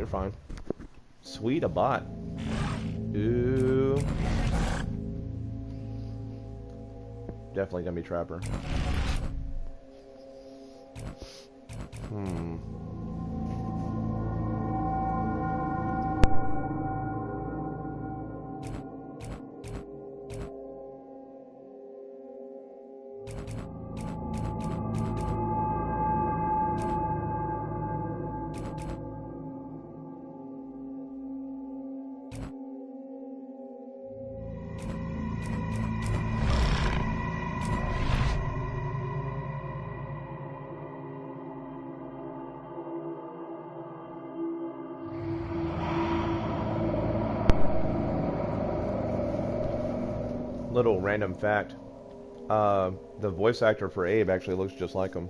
you're fine. Sweet, a bot. Ooh. Definitely gonna be Trapper. Little random fact. The voice actor for Abe actually looks just like him.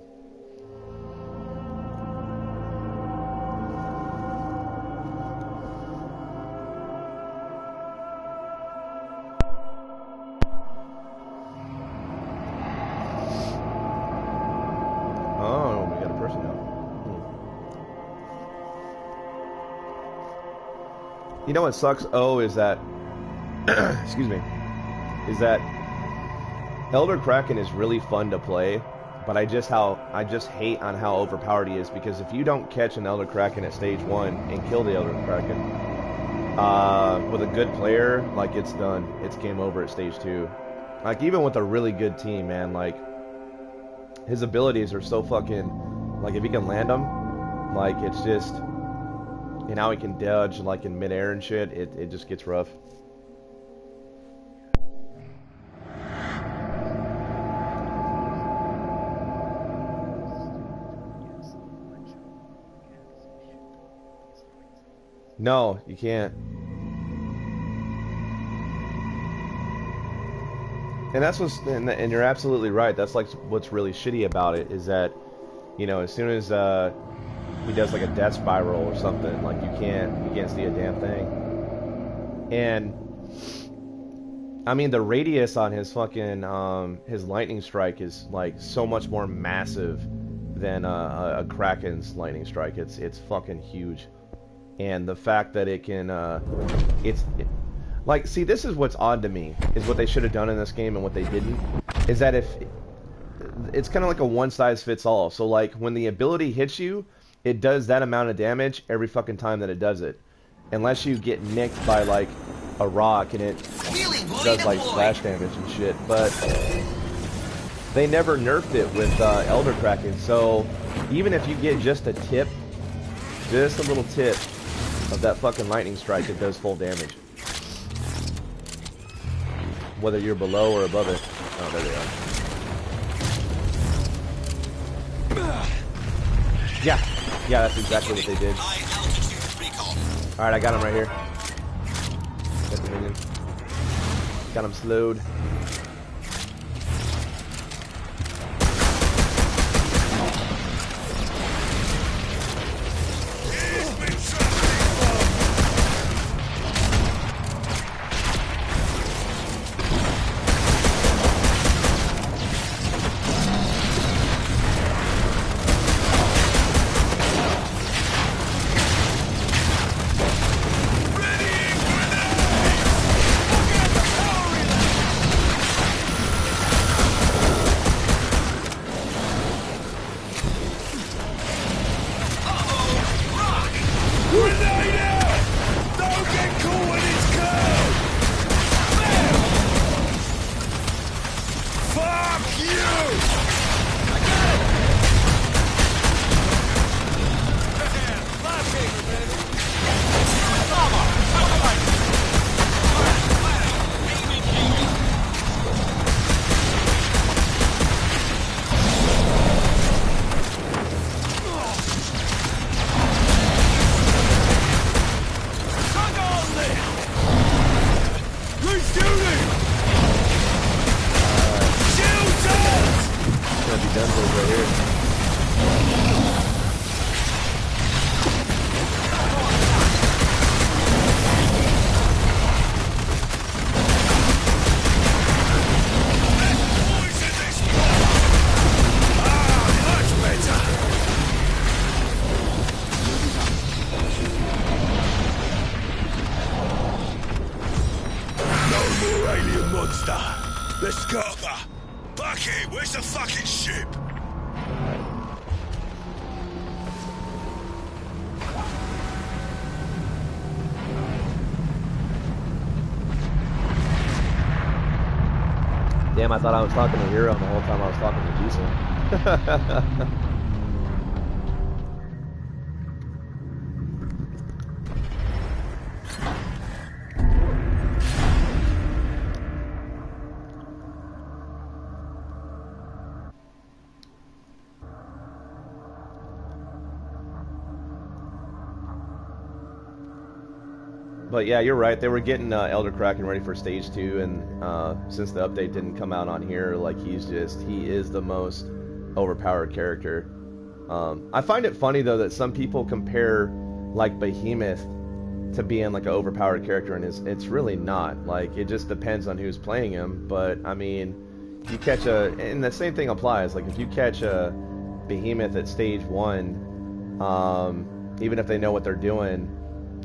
Oh, we got a person now. You know what sucks? Oh, is that... excuse me. Is that Elder Kraken is really fun to play, but I just hate on how overpowered he is, because if you don't catch an Elder Kraken at stage 1 and kill the Elder Kraken with a good player, like, it's done. It's game over at stage 2. Like, even with a really good team, man, like, his abilities are so fucking, like, if he can land them, like, it's just, and how he can dodge, like, in midair and shit, it just gets rough. No, you can't. And that's and you're absolutely right. That's like what's really shitty about it, is that, you know, as soon as he does like a death spiral or something, like you can't see a damn thing. And I mean, the radius on his fucking his lightning strike is like so much more massive than a Kraken's lightning strike. It's fucking huge. And the fact that it can, like, see, this is what's odd to me, is what they should have done in this game and what they didn't, is that if, it's kind of like a one-size-fits-all, so, like, when the ability hits you, it does that amount of damage every fucking time that it does it, unless you get nicked by, like, a rock and it does, like, splash damage and shit, but they never nerfed it with Elder Kraken, so even if you get just a tip, just a little tip of that fucking lightning strike, it does full damage. Whether you're below or above it. Oh, there they are. Yeah, that's exactly what they did. Alright, I got him right here. Got the minion. Got him slowed. Copper! Bucky, where's the fucking ship? Damn, I thought I was talking to Hero the whole time I was talking to Diesel. But yeah, you're right. They were getting Elder Kraken ready for Stage 2, and since the update didn't come out on here, like, he is the most overpowered character. I find it funny, though, that some people compare, like, Behemoth to being, like, an overpowered character, and it's really not. Like, it just depends on who's playing him, but, I mean, you catch and the same thing applies. Like, if you catch a Behemoth at Stage 1, even if they know what they're doing,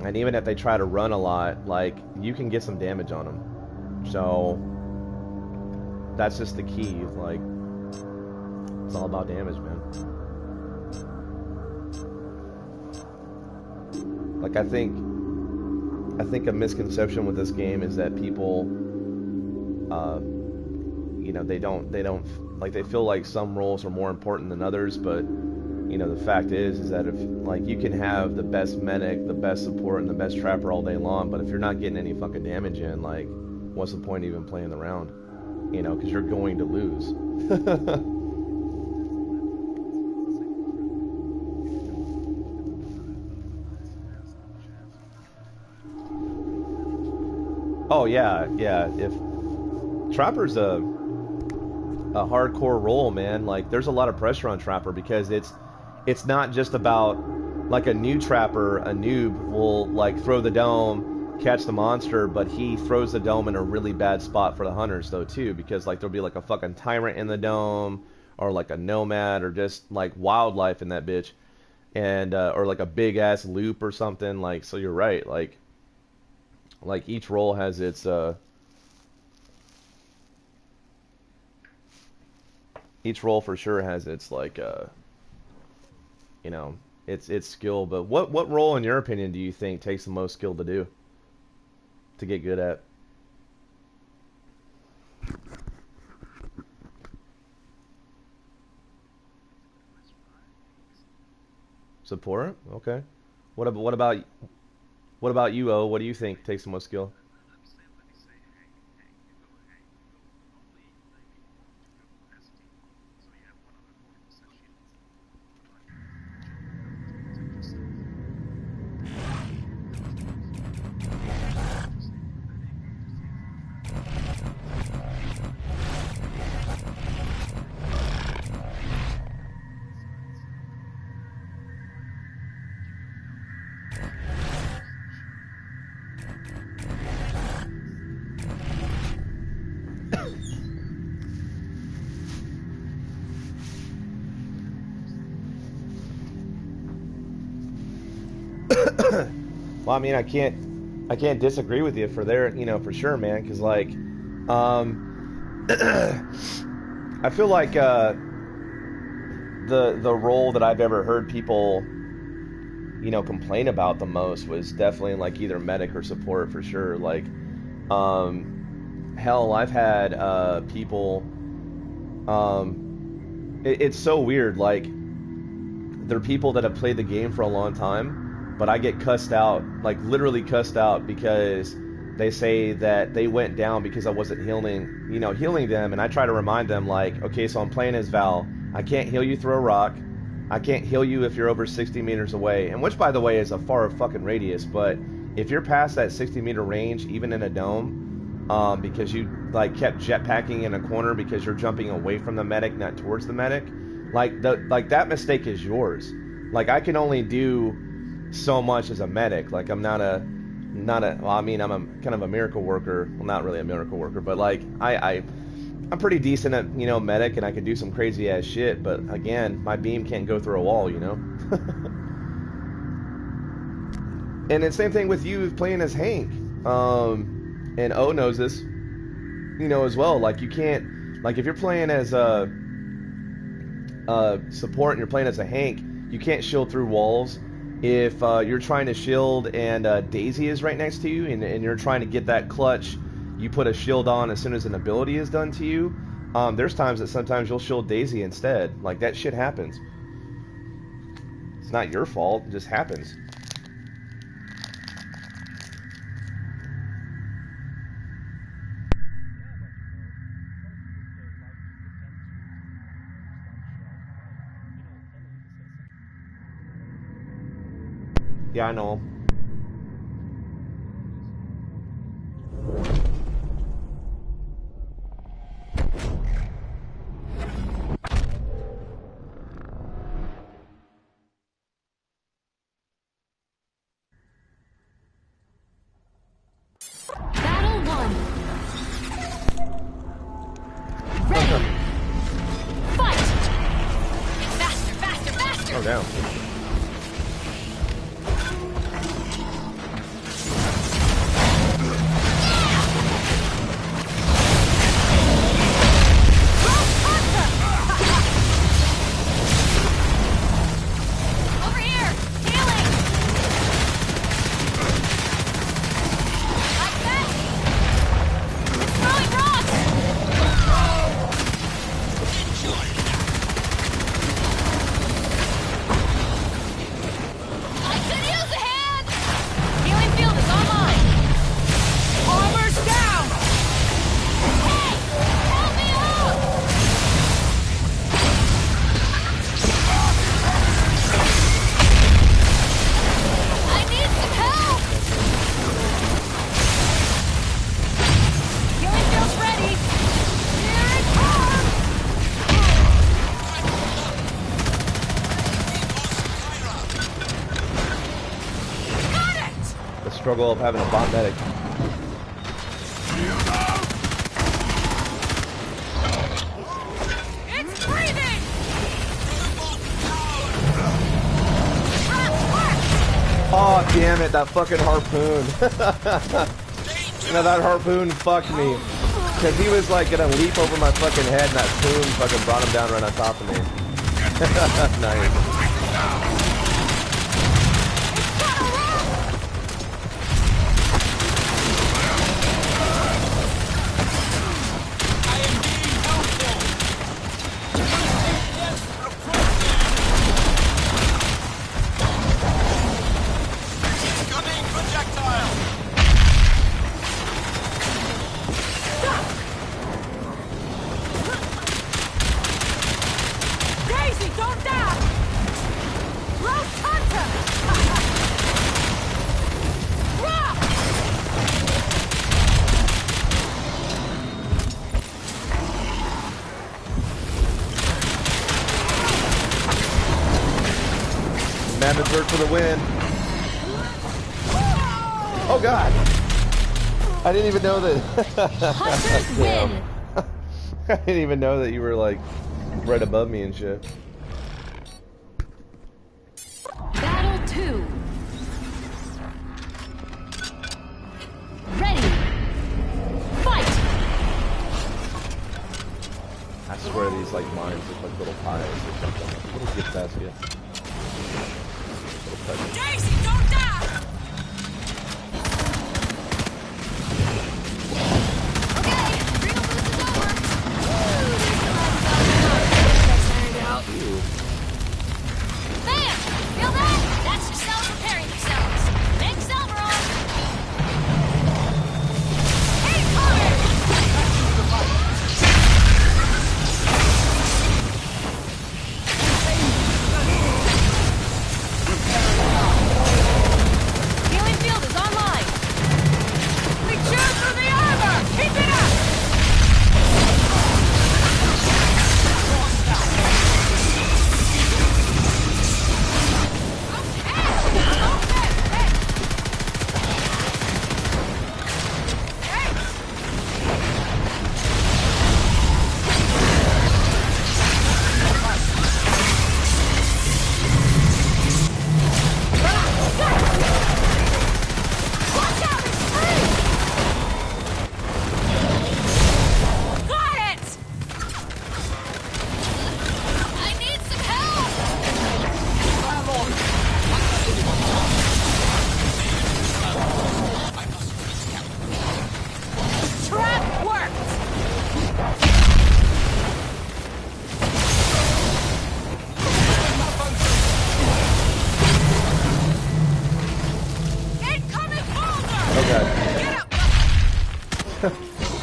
and even if they try to run a lot, like, you can get some damage on them. So, that's just the key. Like, it's all about damage, man. Like, I think a misconception with this game is that people, you know, they don't, like, they feel like some roles are more important than others, but, you know, the fact is that if, like, you can have the best medic, the best support, and the best trapper all day long, but if you're not getting any fucking damage in, like, what's the point of even playing the round? You know, because you're going to lose. Oh yeah, yeah. If Trapper's a hardcore role, man, like, there's a lot of pressure on Trapper because it's not just about, like, a new Trapper. A noob will, like, throw the dome, catch the monster, but he throws the dome in a really bad spot for the hunters, though, too, because, like, there'll be, like, a fucking tyrant in the dome, or, like, a nomad, or just, like, wildlife in that bitch, and, or, like, a big-ass loop or something, like, so you're right, like, each role has its, each role for sure has its, like, you know, it's skill. But what role, in your opinion, do you think takes the most skill to do, to get good at? Support? Okay. What about you, O? What do you think takes the most skill? Well, I mean, I can't disagree with you for there, you know, for sure, man. Because, like, I feel like the role that I've ever heard people, you know, complain about the most was definitely, like, either medic or support, for sure. Like, hell, I've had people. It's so weird. Like, there are people that have played the game for a long time, but I get cussed out, like, literally cussed out, because they say that they went down because I wasn't healing them, and I try to remind them, like, okay, so I'm playing as Val. I can't heal you through a rock. I can't heal you if you're over 60 meters away, and which, by the way, is a far fucking radius, but if you're past that 60 meter range, even in a dome, because you, like, kept jetpacking in a corner because you're jumping away from the medic, not towards the medic, like, that mistake is yours. Like, I can only do so much as a medic. Like, I'm not a, well, I mean, I'm a kind of a miracle worker. Well, not really a miracle worker, but, like, I'm pretty decent at, you know, medic, and I can do some crazy ass shit, but again, my beam can't go through a wall, you know? And the same thing with you playing as Hank. And O knows this, you know, as well. Like, you can't, Like if you're playing as a support and you're playing as a Hank, you can't shield through walls. If you're trying to shield and Daisy is right next to you and you're trying to get that clutch, you put a shield on as soon as an ability is done to you. There's times that sometimes you'll shield Daisy instead. Like that shit happens. It's not your fault, it just happens. Yeah, I know. Battle 1. Ready. Fight. Faster, faster, faster. Oh, damn. Over here. Healing. Like that. Throwing rocks. I could use a hand. Healing field is online. Armor's down. Hey, help me out. I need some help. Healing field's ready. Here it comes. Got it. The struggle of having a bot medic. It's breathing. Oh, damn it, that fucking harpoon. You know, that harpoon fucked me. Because he was like gonna leap over my fucking head and that spoon fucking brought him down right on top of me. Nice. Incoming projectile! Daisy, don't die! Rogue Hunter! Rock! Mammoth Bird for the win. Oh god! I didn't even know that. Hunters win! I didn't even know that you were like right above me and shit. Battle 2. Ready. Fight! I swear these like mines look like little piles or something. Little gift basket. Little present. Daisy, don't die! Okay, Freedom Boost is over. Woo, there's a lot of stuff ironed out. Ooh. Bam! Feel that? That's your cells repairing themselves. Big cell on. Hey, Connor!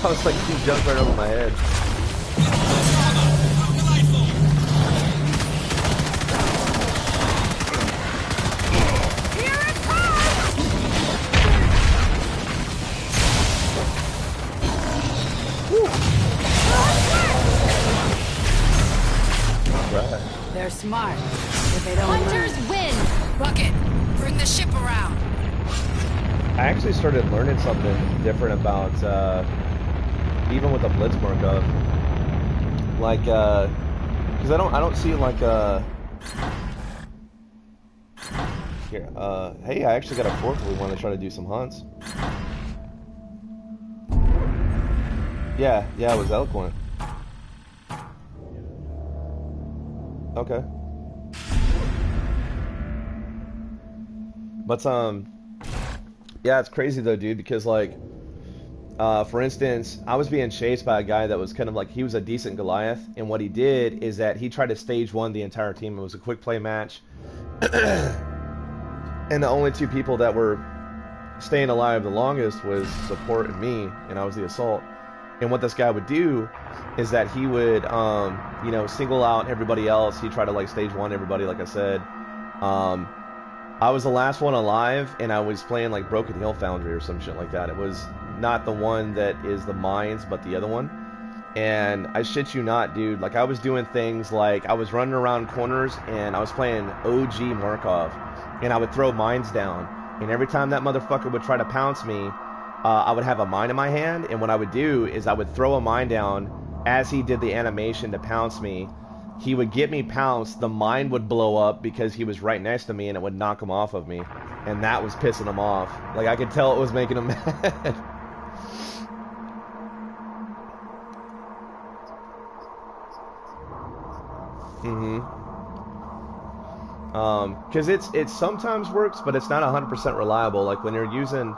I was like, he jumped right over my head. Here it comes! Right. They're smart, but they don't Hunters win! Bucket, bring the ship around. I actually started learning something different about, even with the Blitzmark up. Like, because I don't see like here. Hey, I actually got a fork if we want to try to do some hunts. Yeah, it was eloquent. Okay. But yeah, it's crazy though, dude, because like, for instance, I was being chased by a guy that was kind of like, he was a decent Goliath, and what he did is that he tried to stage one the entire team. It was a quick play match, and the only two people that were staying alive the longest was support and me, and I was the assault. And what this guy would do is that he would, you know, single out everybody else. He tried to like stage one everybody, like I said. I was the last one alive, and I was playing like Broken Hill Foundry or some shit like that. It was not the one that is the mines, but the other one. And I shit you not, dude, like I was doing things like I was running around corners and I was playing OG Markov, and I would throw mines down, and every time that motherfucker would try to pounce me, I would have a mine in my hand, and what I would do is I would throw a mine down as he did the animation to pounce me. He would get me pounced, the mine would blow up because he was right next to me, and it would knock him off of me. And that was pissing him off. Like, I could tell it was making him mad. Because it sometimes works, but it's not 100% reliable. Like, when you're using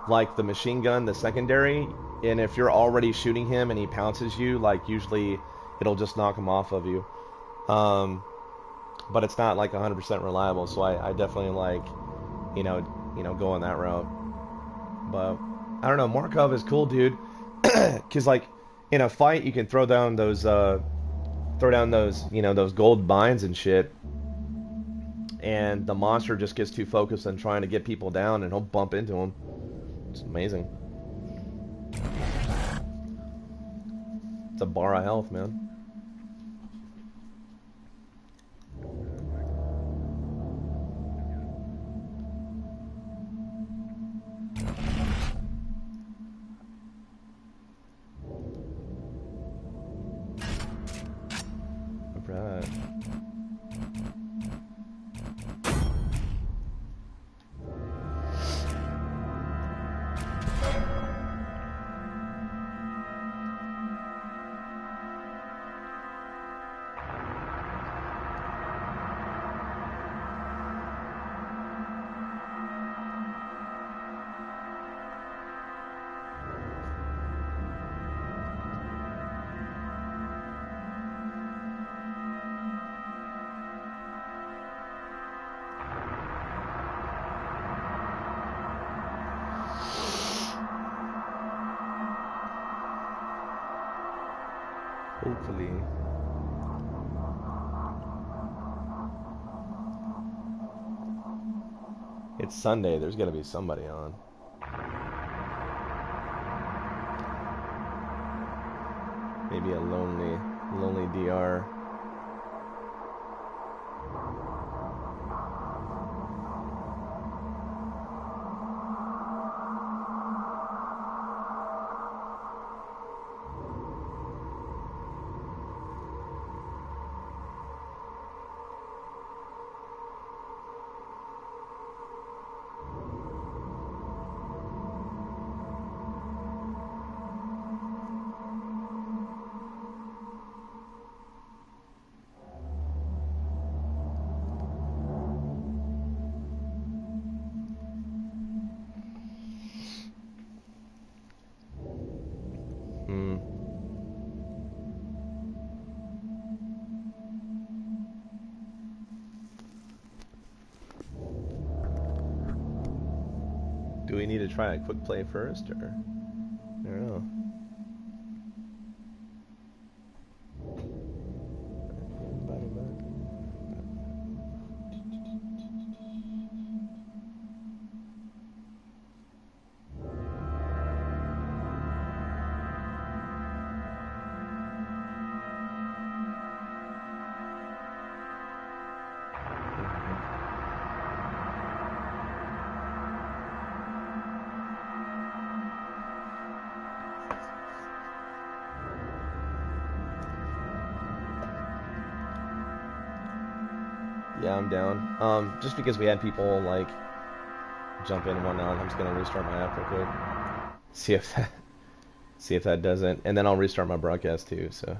like the machine gun, the secondary, and if you're already shooting him and he pounces you, like usually it'll just knock him off of you. But it's not like 100% reliable, so I definitely like, you know, going that route. But I don't know, Markov is cool, dude, because like in a fight you can throw down those, you know, those gold mines and shit, and the monster just gets too focused on trying to get people down, and he'll bump into them. It's amazing. It's a bar of health, man. Alright. Hopefully. It's Sunday, there's gonna be somebody on. Maybe a lonely DR. Do we need to try a quick play first, or I don't know. Yeah, I'm down. Just because we had people like jump in and whatnot, I'm just gonna restart my app real quick. See if that doesn't, and then I'll restart my broadcast too. So.